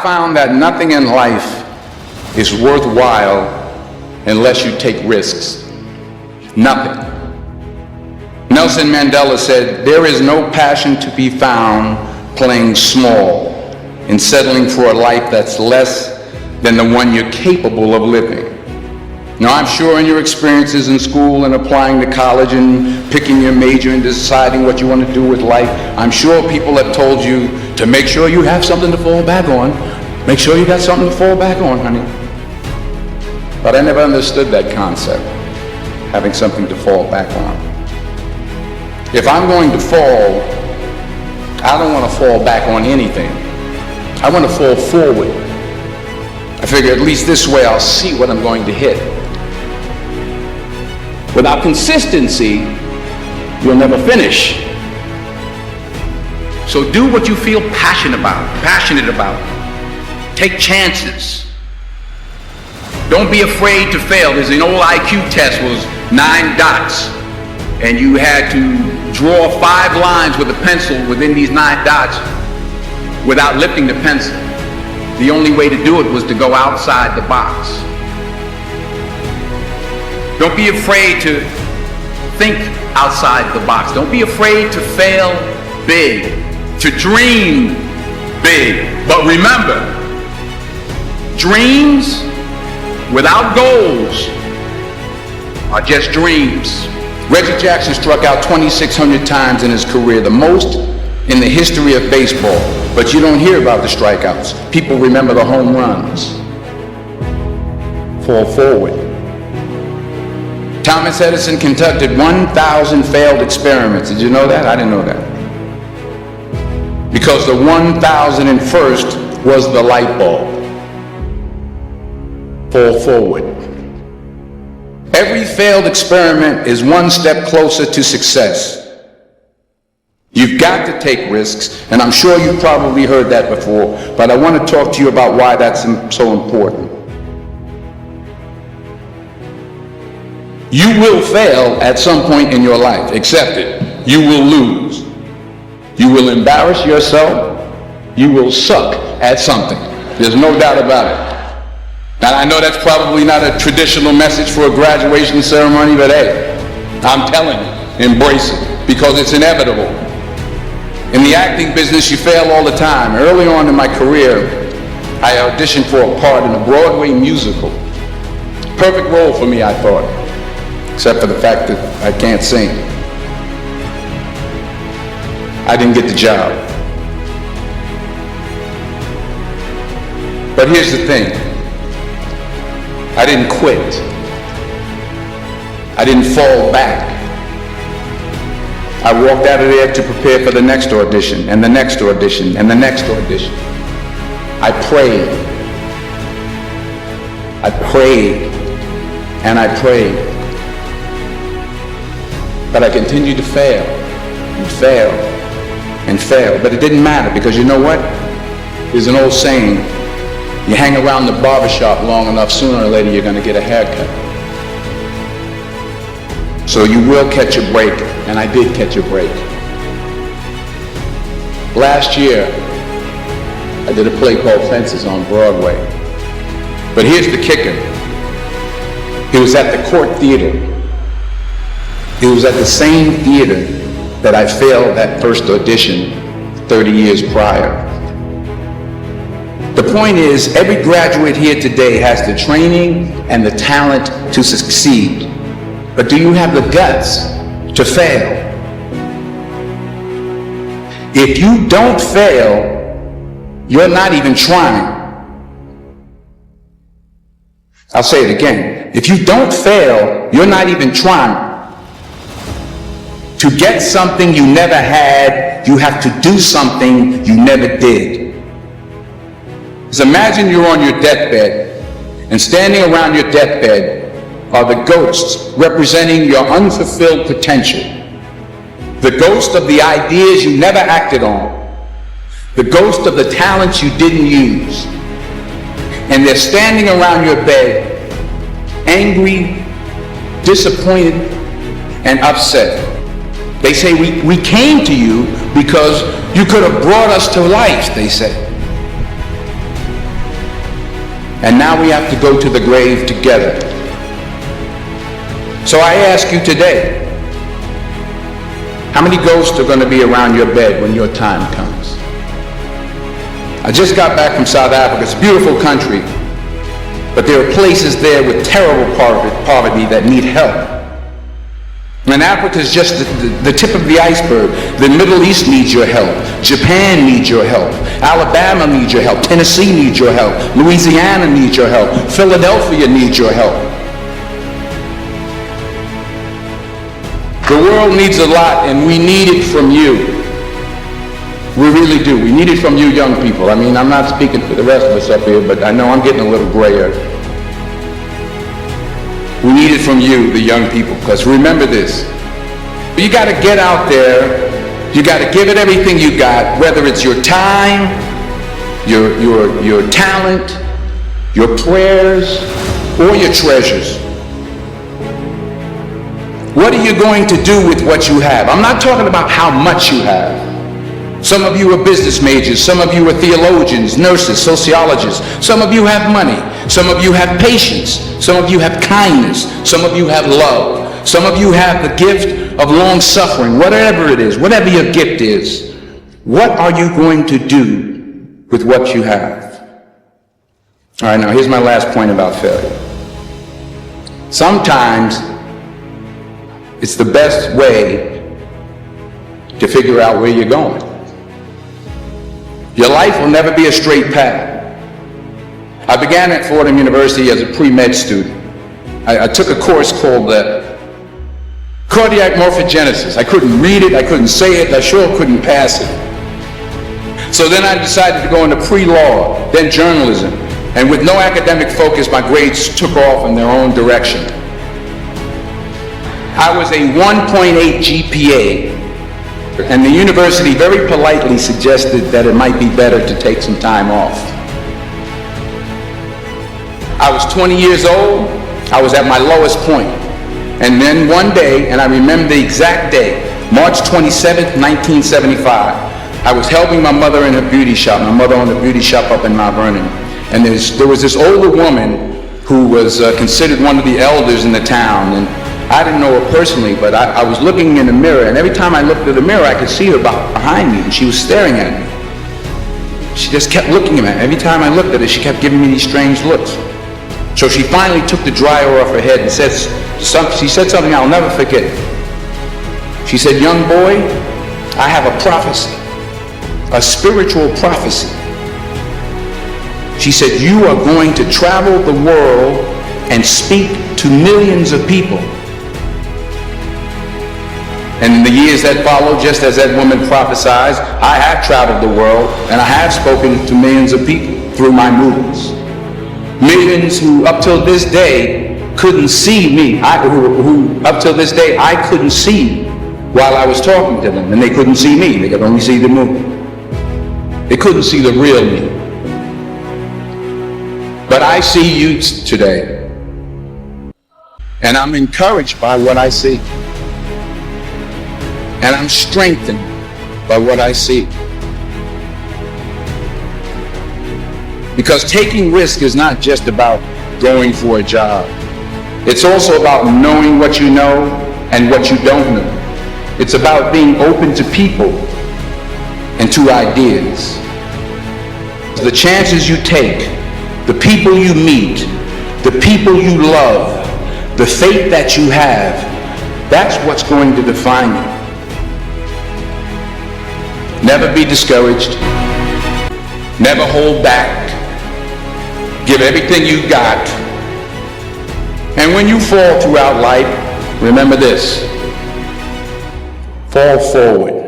found that nothing in life is worthwhile unless you take risks. Nothing. Nelson Mandela said, "There is no passion to be found playing small and settling for a life that's less than the one you're capable of living." Now, I'm sure in your experiences in school and applying to college and picking your major and deciding what you want to do with life, I'm sure people have told you to make sure you have something to fall back on. Make sure you got something to fall back on, honey. But I never understood that concept, having something to fall back on. If I'm going to fall, I don't want to fall back on anything. I want to fall forward. I figure at least this way I'll see what I'm going to hit. Without consistency, you'll never finish. So do what you feel passionate about. Take chances. Don't be afraid to fail. There's an old IQ test, was 9 dots, and you had to draw 5 lines with a pencil within these 9 dots without lifting the pencil. The only way to do it was to go outside the box. Don't be afraid to think outside the box. Don't be afraid to fail big, to dream big. But remember, dreams without goals are just dreams. Reggie Jackson struck out 2,600 times in his career, the most in the history of baseball. But you don't hear about the strikeouts. People remember the home runs. Fall forward. Thomas Edison conducted 1,000 failed experiments. Did you know that? I didn't know that. Because the 1,001st was the light bulb. Fall forward. Every failed experiment is one step closer to success. You've got to take risks, and I'm sure you've probably heard that before, but I want to talk to you about why that's so important. You will fail at some point in your life. Accept it. You will lose. You will embarrass yourself. You will suck at something. There's no doubt about it. And I know that's probably not a traditional message for a graduation ceremony, but hey, I'm telling you, embrace it, because it's inevitable. In the acting business, you fail all the time. Early on in my career, I auditioned for a part in a Broadway musical. Perfect role for me, I thought, except for the fact that I can't sing. I didn't get the job. But here's the thing. I didn't quit. I didn't fall back. I walked out of there to prepare for the next audition, and the next audition, and the next audition. I prayed. I prayed, and I prayed. But I continued to fail, and fail, and fail. But it didn't matter, because you know what? There's an old saying, you hang around the barbershop long enough, sooner or later you're going to get a haircut. So you will catch a break, and I did catch a break. Last year, I did a play called Fences on Broadway. But here's the kicker. It was at the Court Theater. It was at the same theater that I failed that first audition 30 years prior. The point is, every graduate here today has the training and the talent to succeed. But do you have the guts to fail? If you don't fail, you're not even trying. I'll say it again. If you don't fail, you're not even trying. To get something you never had, you have to do something you never did. So imagine you're on your deathbed, and standing around your deathbed are the ghosts representing your unfulfilled potential. The ghost of the ideas you never acted on. The ghost of the talents you didn't use. And they're standing around your bed, angry, disappointed, and upset. They say, we came to you because you could have brought us to life, they say. And now we have to go to the grave together. So I ask you today, how many ghosts are going to be around your bed when your time comes? I just got back from South Africa. It's a beautiful country, but there are places there with terrible poverty that need help. And Africa is just the tip of the iceberg. The Middle East needs your help. Japan needs your help. Alabama needs your help. Tennessee needs your help. Louisiana needs your help. Philadelphia needs your help. The world needs a lot, and we need it from you. We really do. We need it from you young people. I mean, I'm not speaking for the rest of us up here, but I know I'm getting a little grayer. We need it from you, the young people, because remember this. You got to get out there. You got to give it everything you got, whether it's your time, your talent, your prayers, or your treasures. What are you going to do with what you have? I'm not talking about how much you have. Some of you are business majors. Some of you are theologians, nurses, sociologists. Some of you have money. Some of you have patience. Some of you have kindness. Some of you have love. Some of you have the gift of long suffering. Whatever it is, whatever your gift is, what are you going to do with what you have? All right, now here's my last point about failure. Sometimes it's the best way to figure out where you're going. Your life will never be a straight path. I began at Fordham University as a pre-med student. I took a course called cardiac morphogenesis. I couldn't read it, I couldn't say it, I sure couldn't pass it. So then I decided to go into pre-law, then journalism, and with no academic focus, my grades took off in their own direction. I was a 1.8 GPA, and the university very politely suggested that it might be better to take some time off. I was 20 years old. I was at my lowest point. And then one day, and I remember the exact day, March 27th, 1975, I was helping my mother in her beauty shop. My mother owned a beauty shop up in Mount Vernon. And there was this older woman who was considered one of the elders in the town. And I didn't know her personally, but I was looking in the mirror, and every time I looked at the mirror, I could see her behind me, and she was staring at me. She just kept looking at me. Every time I looked at her, she kept giving me these strange looks. So she finally took the dryer off her head and she said something I'll never forget. She said, "Young boy, I have a prophecy, a spiritual prophecy." She said, "You are going to travel the world and speak to millions of people." And in the years that followed, just as that woman prophesied, I have traveled the world and I have spoken to millions of people through my movies. Millions who up till this day couldn't see me, who up till this day I couldn't see while I was talking to them, and they couldn't see me, they could only see the movie. They couldn't see the real me. But I see you today, and I'm encouraged by what I see. And I'm strengthened by what I see. Because taking risk is not just about going for a job. It's also about knowing what you know and what you don't know. It's about being open to people and to ideas. The chances you take, the people you meet, the people you love, the faith that you have, that's what's going to define you. Never be discouraged. Never hold back. Give everything you got. And when you fall throughout life, remember this: fall forward.